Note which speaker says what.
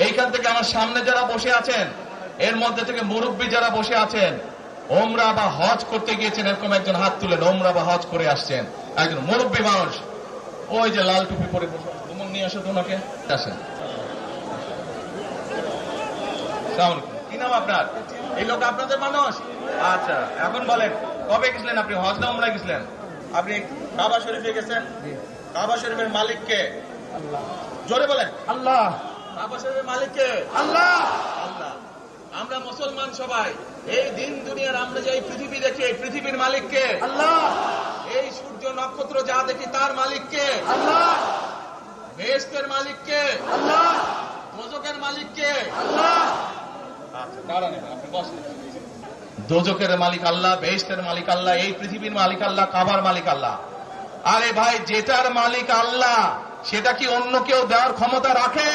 Speaker 1: এইখান থেকে আমার সামনে যারা বসে আছেন, এর মধ্যে থেকে মুরব্বী যারা বসে আছেন, ওমরা বা হজ করতে গিয়েছেন, এরকম একজন হাত তুলেন। ওমরা বা হজ করে আসছেন, একজন মুরব্বী মানুষ, ওই যে লাল টুপি পরে বসে, তোমার নিয়ে আসো, তোমাকে আসেন। কি নাম আপনার? এই লোক আপনাদের মানুষ? আচ্ছা, এখন বলেন, কবে গেছিলেন আপনি? হজ না উমরায় গেছিলেন? আপনি কাবা শরীফে গেছেন? কাবা শরীফের মালিক কে? জোরে বলেন।
Speaker 2: আল্লাহ।
Speaker 1: কাবা শরীফের মালিক কে?
Speaker 2: আল্লাহ।
Speaker 1: আল্লাহ। আমরা মুসলমান সবাই, এই দিন দুনিয়ার আমরা যে এই পৃথিবী দেখি, এই পৃথিবীর মালিক কে?
Speaker 2: আল্লাহ।
Speaker 1: এই সূর্য নক্ষত্র যা দেখি তার মালিক কে?
Speaker 2: আল্লাহ।
Speaker 1: বেহেশতের মালিক কে?
Speaker 2: আল্লাহ।
Speaker 1: দোজখের মালিক কে?
Speaker 2: আল্লাহ।
Speaker 1: আচ্ছা, দাঁড়ান, আপনি বসেন। দোজখের মালিক আল্লাহ, বেহেশতের মালিক আল্লাহ, এই পৃথিবীর মালিক আল্লাহ, কাবার মালিক আল্লাহ। আরে ভাই, যেটার মালিক আল্লাহ, সেটা কি অন্য কেউ দেওয়ার ক্ষমতা রাখে?